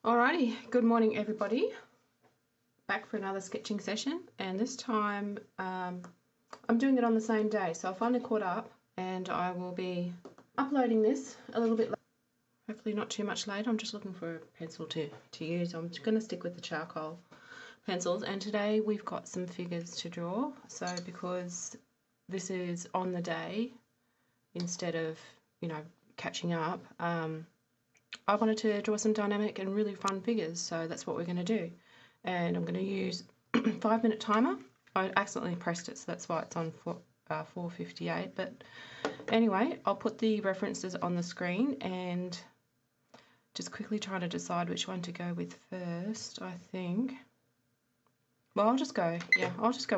Alrighty, good morning everybody. Back for another sketching session, and this time I'm doing it on the same day, so I finally caught up and I will be uploading this a little bit later. Hopefully not too much later. I'm just looking for a pencil to use. I'm just going to stick with the charcoal pencils, and today we've got some figures to draw. So because this is on the day instead of, catching up, I wanted to draw some dynamic and really fun figures, so that's what we're going to do. And I'm going to use 5-minute timer. I accidentally pressed it, so that's why it's on 4:58. But anyway, I'll put the references on the screen and just quickly try to decide which one to go with first, I think. Well, I'll just go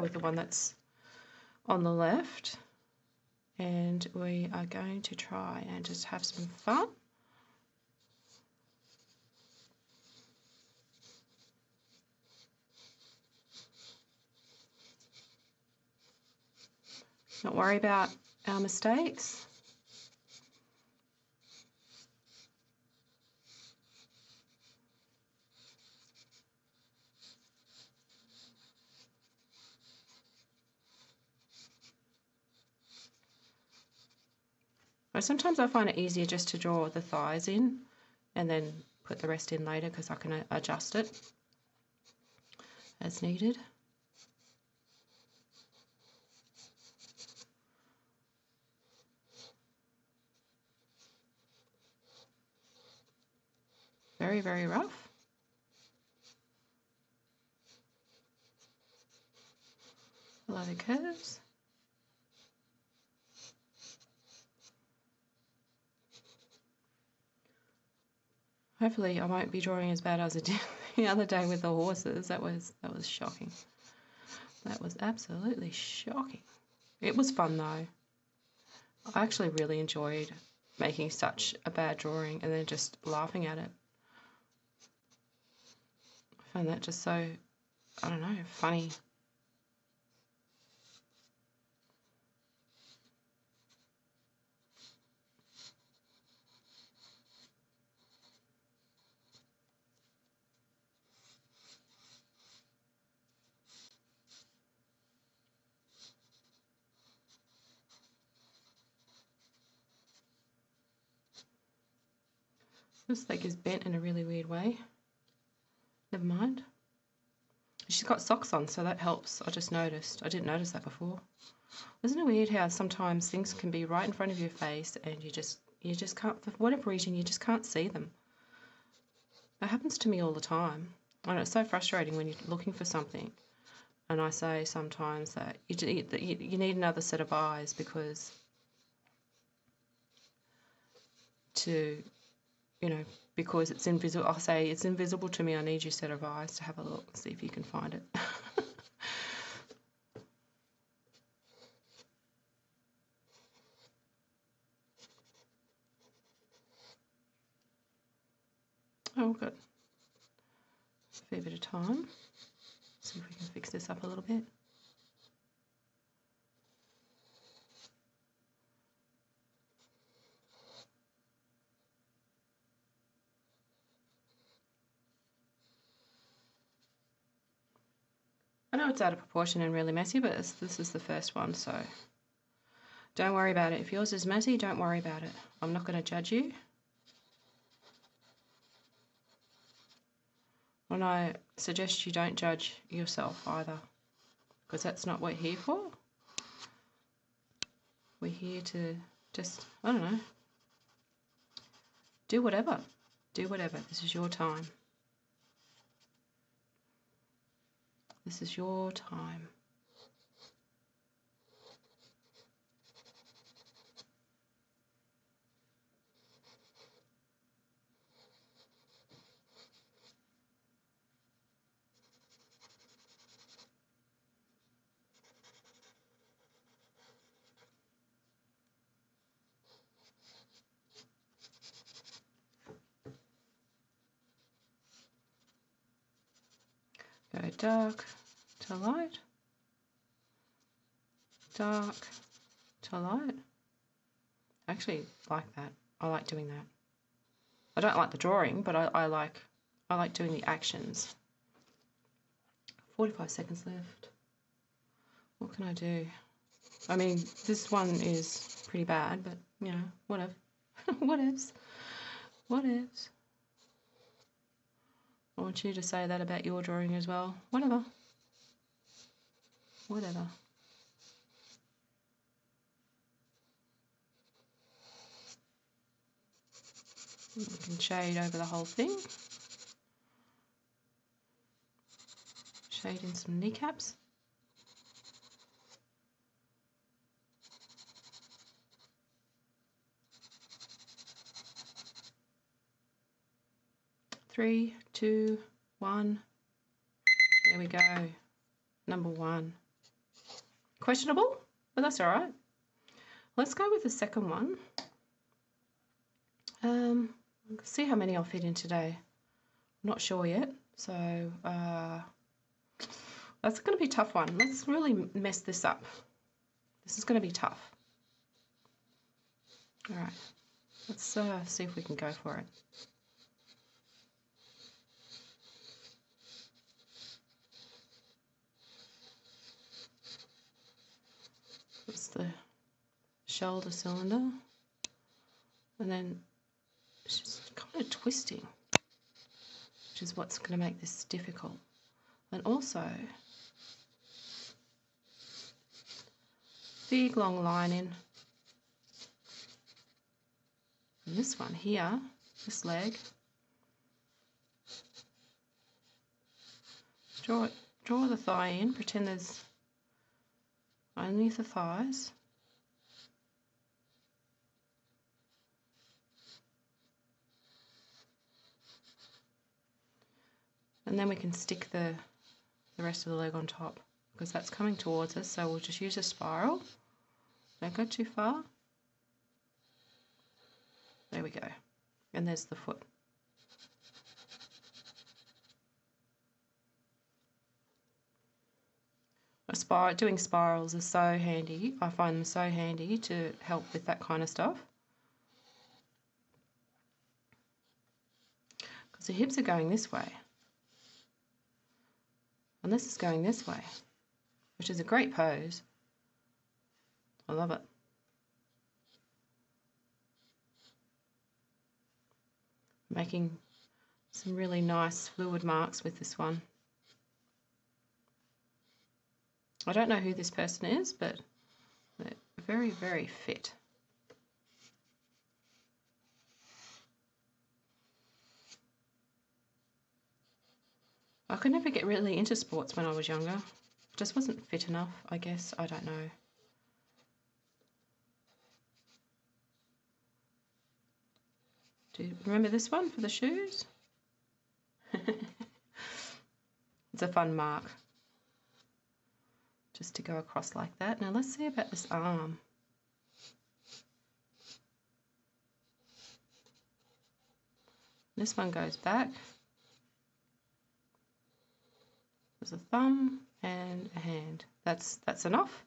with the one that's on the left. And we are going to try and just have some fun. Not worry about our mistakes. But sometimes I find it easier just to draw the thighs in and then put the rest in later, because I can adjust it as needed. Very, very rough. Below the curves. Hopefully I won't be drawing as bad as I did the other day with the horses. That was shocking. That was absolutely shocking. It was fun though. I actually really enjoyed making such a bad drawing and then just laughing at it. I found that just so, I don't know, funny. This leg is bent in a really weird way. Never mind. She's got socks on, so that helps. I just noticed. I didn't notice that before. Isn't it weird how sometimes things can be right in front of your face and you just can't, for whatever reason, you just can't see them. That happens to me all the time. And it's so frustrating when you're looking for something. And I say sometimes that you need another set of eyes because because it's invisible. I'll say it's invisible to me. I need your set of eyes to have a look and see if you can find it. Oh, we've got a fair bit of time. See if we can fix this up a little bit. I know it's out of proportion and really messy, but this is the first one, so don't worry about it. If yours is messy, don't worry about it. I'm not going to judge you. And I suggest you don't judge yourself either, because that's not what we're here for. We're here to just, I don't know, do whatever. Do whatever. This is your time. This is your time. Go dark to light, dark to light. I actually like that. I like doing that. I don't like the drawing, but I like I like doing the actions. 45 seconds left. What can I do? I mean, this one is pretty bad, but, you know, whatever. Whatevs. Whatevs. I want you to say that about your drawing as well. Whatever. Whatever. You can shade over the whole thing. Shade in some kneecaps. Three, two, one. There we go. Number one. Questionable, but that's all right. Let's go with the second one. See how many I'll fit in today. I'm not sure yet, so that's going to be a tough one. Let's really mess this up. This is going to be tough. All right, let's see if we can go for it. That's the shoulder cylinder, and then it's just kind of twisting, which is what's going to make this difficult. And also, big long line in. And this one here, this leg, draw the thigh in, pretend there's only the thighs. And then we can stick the rest of the leg on top, because that's coming towards us, so we'll just use a spiral. Don't go too far. There we go. And there's the foot. Doing spirals is so handy. I find them so handy to help with that kind of stuff. Because the hips are going this way. And this is going this way, which is a great pose. I love it. Making some really nice fluid marks with this one. I don't know who this person is, but they're very, very fit. I could never get really into sports when I was younger. Just wasn't fit enough, I guess. I don't know. Do you remember this one for the shoes? It's a fun mark. Just to go across like that. Now let's see about this arm. This one goes back. There's a thumb and a hand. That's enough.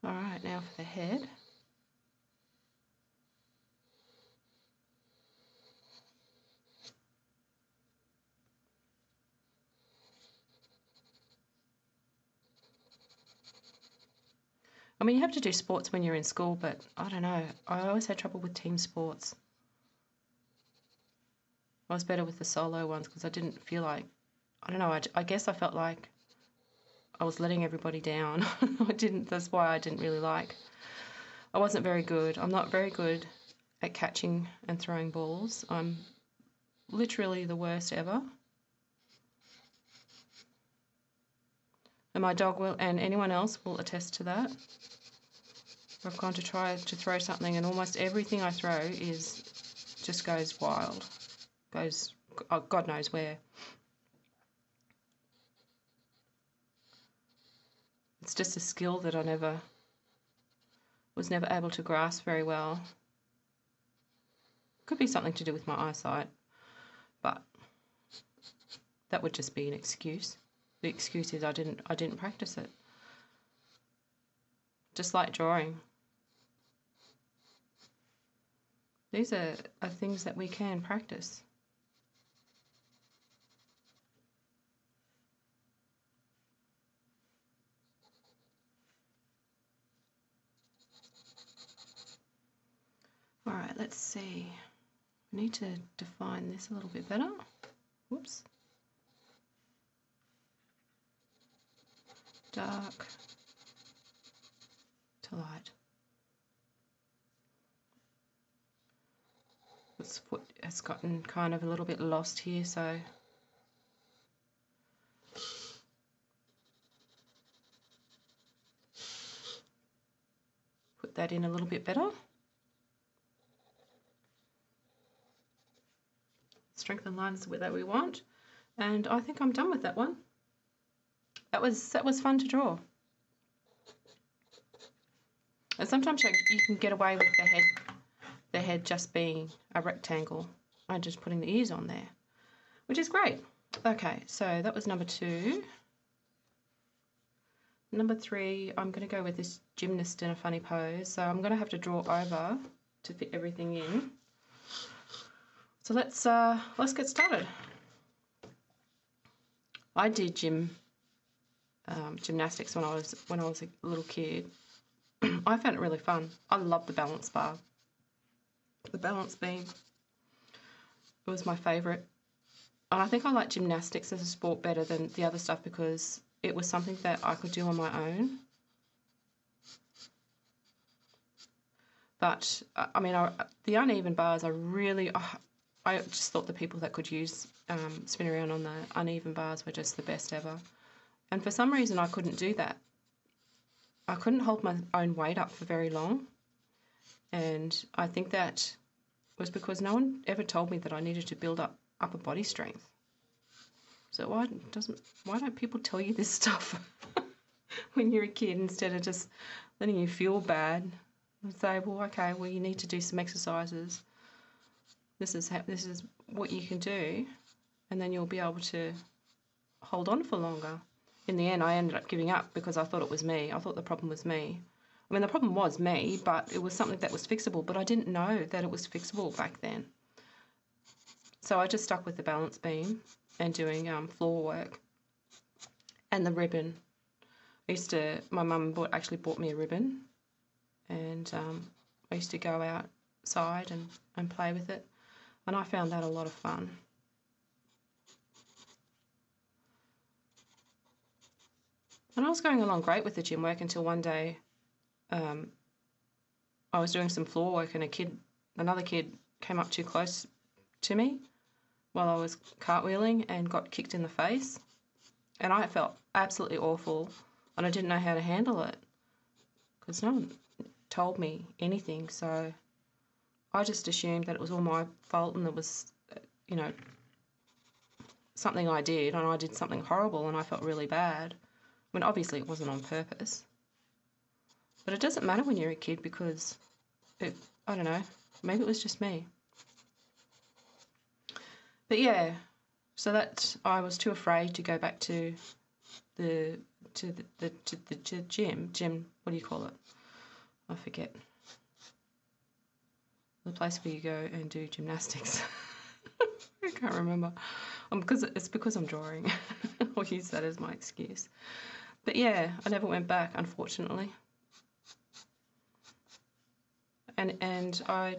All right, now for the head. I mean, you have to do sports when you're in school, but I don't know. I always had trouble with team sports. I was better with the solo ones because I didn't feel like, I don't know, I guess I felt like I was letting everybody down. That's why I didn't really like. I wasn't very good. I'm not very good at catching and throwing balls. I'm literally the worst ever. And my dog will, and anyone else will attest to that. I've gone to try to throw something and almost everything I throw just goes wild. Goes, oh, God knows where. It's just a skill that I was never able to grasp very well. Could be something to do with my eyesight, but that would just be an excuse. the excuse is I didn't practice it. Just like drawing. These are things that we can practice. All right, let's see. We need to define this a little bit better. Whoops. Dark to light. This foot has gotten kind of a little bit lost here, so put that in a little bit better. Strengthen lines that we want, and I think I'm done with that one. That was fun to draw. And sometimes you can get away with the head just being a rectangle and just putting the ears on there, which is great. Okay, so that was number 2. Number 3, I'm going to go with this gymnast in a funny pose. So I'm going to have to draw over to fit everything in. So let's get started. I did gymnastics when I was a little kid. I found it really fun. I love the balance bar, the balance beam. It was my favourite, and I think I like gymnastics as a sport better than the other stuff because it was something that I could do on my own. But I mean, the uneven bars are really. I just thought the people that could use spin around on the uneven bars were just the best ever. And for some reason, I couldn't do that. I couldn't hold my own weight up for very long. And I think that was because no one ever told me that I needed to build up upper body strength. So why don't people tell you this stuff when you're a kid instead of just letting you feel bad and say, well, okay, well, you need to do some exercises. This is what you can do, and then you'll be able to hold on for longer. In the end, I ended up giving up because I thought it was me. I thought the problem was me. I mean, the problem was me, but it was something that was fixable, but I didn't know that it was fixable back then. So I just stuck with the balance beam and doing floor work and the ribbon. My mum actually bought me a ribbon, and I used to go outside and play with it, and I found that a lot of fun. And I was going along great with the gym work until one day I was doing some floor work and another kid came up too close to me while I was cartwheeling and got kicked in the face. And I felt absolutely awful, and I didn't know how to handle it because no one told me anything. So I just assumed that it was all my fault and it was, something I did, and I did something horrible and I felt really bad. I mean, obviously it wasn't on purpose. But it doesn't matter when you're a kid because, I don't know, maybe it was just me. But yeah, so that I was too afraid to go back to the gym. What do you call it? I forget. The place where you go and do gymnastics. I can't remember. Because I'm drawing. I'll use that as my excuse. But yeah, I never went back, unfortunately. And I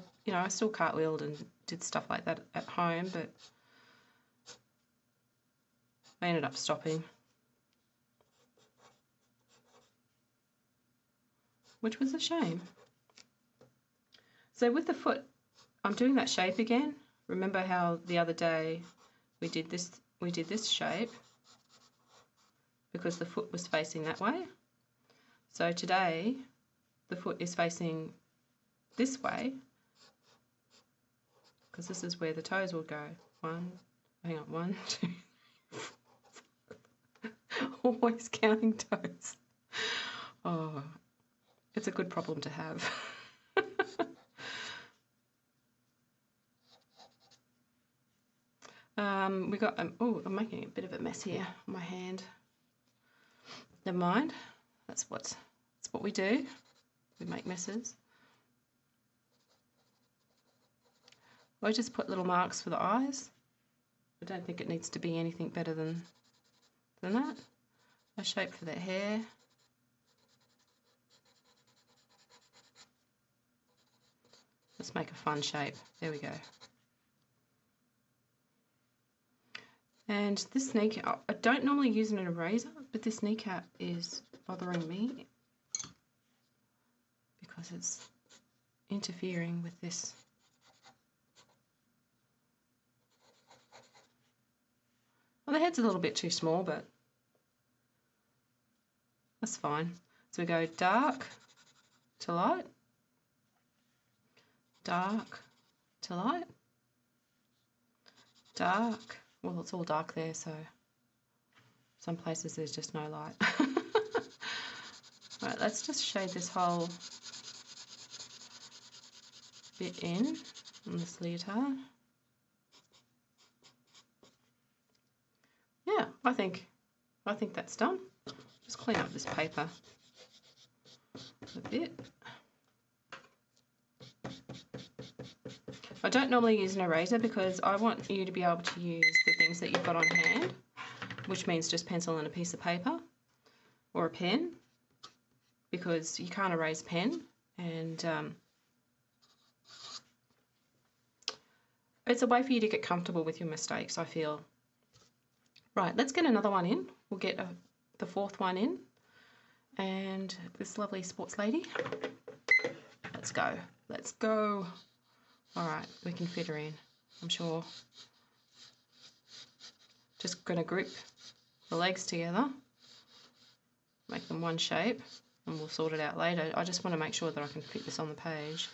still cartwheeled and did stuff like that at home, but I ended up stopping, which was a shame. So with the foot, I'm doing that shape again. Remember how the other day we did this shape because the foot was facing that way. So today the foot is facing this way because this is where the toes will go. 1, 2, 3, 4. Always counting toes. Oh, it's a good problem to have. We got, I'm making a bit of a mess here on my hand. Never mind. That's what we do. We make messes. I just put little marks for the eyes. I don't think it needs to be anything better than that. A shape for their hair. Let's make a fun shape. There we go. And this kneecap, I don't normally use an eraser, but this kneecap is bothering me because it's interfering with this. Well, the head's a little bit too small, but that's fine. So we go dark to light, dark to light, dark. Well, it's all dark there, so some places there's just no light. Right, let's just shade this whole bit in on this leotard. Yeah, I think that's done. Just clean up this paper a bit. I don't normally use an eraser because I want you to be able to use the things that you've got on hand, which means just pencil and a piece of paper or a pen, because you can't erase pen, and it's a way for you to get comfortable with your mistakes, I feel. Right, let's get another one in. We'll get the fourth one in, and this lovely sports lady. Let's go. Let's go. All right, we can fit her in, I'm sure. Just going to group the legs together, make them one shape, and we'll sort it out later. I just want to make sure that I can fit this on the page.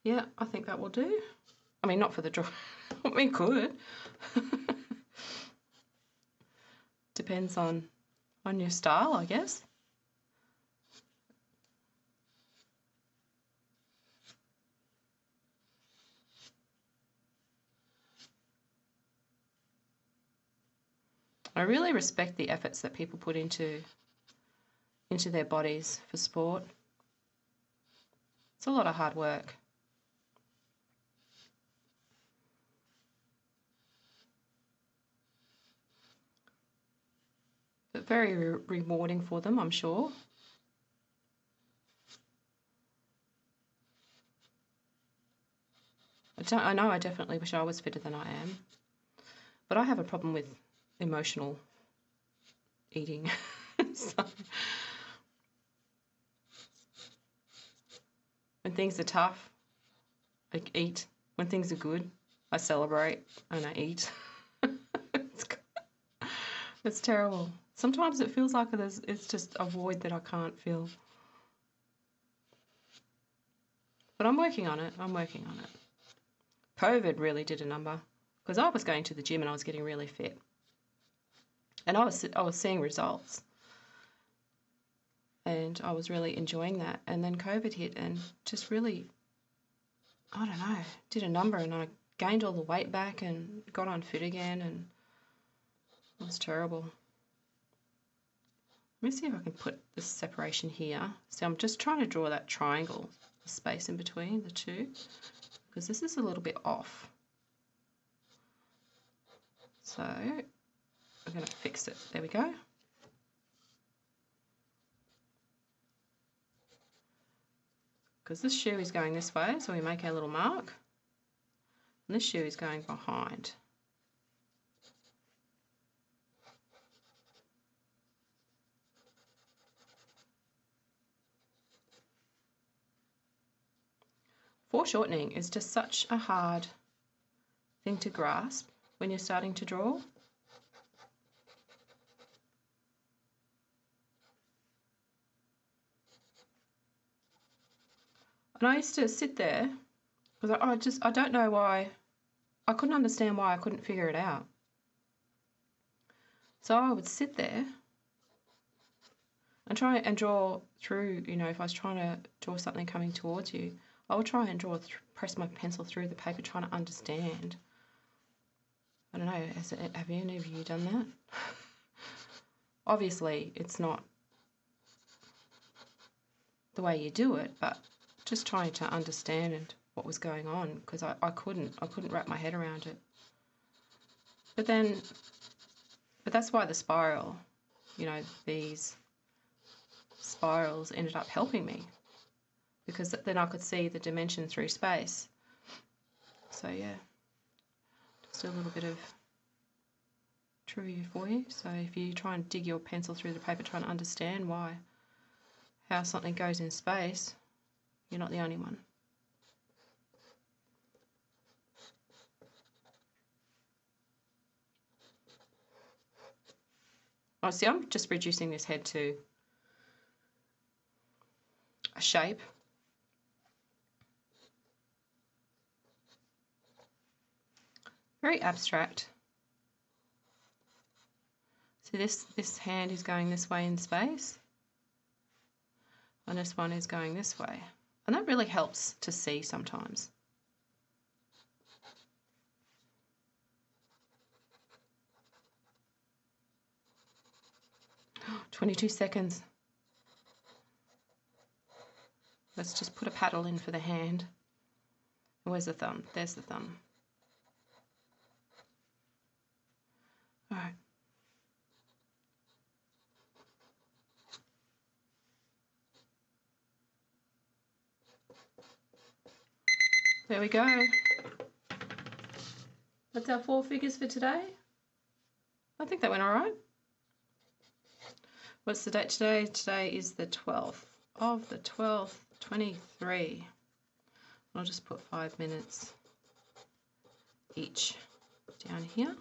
Yeah, I think that will do. I mean, not for the draw. I mean, could. Depends on your style, I guess. I really respect the efforts that people put into their bodies for sport. It's a lot of hard work. But very rewarding for them, I'm sure. I know I definitely wish I was fitter than I am. But I have a problem with emotional eating. So, when things are tough, I eat. When things are good, I celebrate and I eat. It's terrible. Sometimes it feels like it's just a void that I can't fill. But I'm working on it. COVID really did a number, because I was going to the gym and I was getting really fit. And I was seeing results. And I was really enjoying that. And then COVID hit and just really, I don't know, did a number, and I gained all the weight back and got unfit again, and it was terrible. Let me see if I can put this separation here. So I'm just trying to draw that triangle, the space in between the two, because this is a little bit off. So we're going to fix it. There we go. Because this shoe is going this way, so we make our little mark. And this shoe is going behind. Foreshortening is just such a hard thing to grasp when you're starting to draw. And I used to sit there because I don't know why, I couldn't understand why I couldn't figure it out. So I would sit there And try and draw through, you know, if I was trying to draw something coming towards you, I will try and press my pencil through the paper trying to understand. I don't know, have any of you done that? Obviously, it's not the way you do it, but just trying to understand what was going on, because I couldn't wrap my head around it. But that's why the spiral, you know, these spirals ended up helping me, because then I could see the dimension through space. So yeah, just a little bit of trivia for you. So if you try and dig your pencil through the paper trying to understand how something goes in space, you're not the only one. Oh, see, I'm just reducing this head to a shape. Very abstract. So this hand is going this way in space, and this one is going this way. And that really helps to see sometimes. Oh, 22 seconds. Let's just put a paddle in for the hand. Where's the thumb? There's the thumb. All right. There we go. That's our 4 figures for today. I think that went all right. What's the date today? Today is the 12th of the 12th, 23. I'll just put 5 minutes each down here.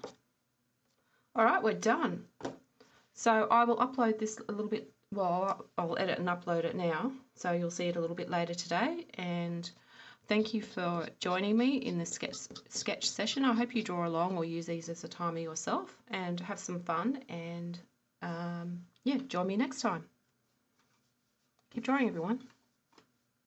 All right, we're done. So I will upload this a little bit, well, I'll edit and upload it now, so you'll see it a little bit later today. And thank you for joining me in this sketch session. I hope you draw along or use these as a timer yourself and have some fun. And yeah, join me next time. Keep drawing, everyone.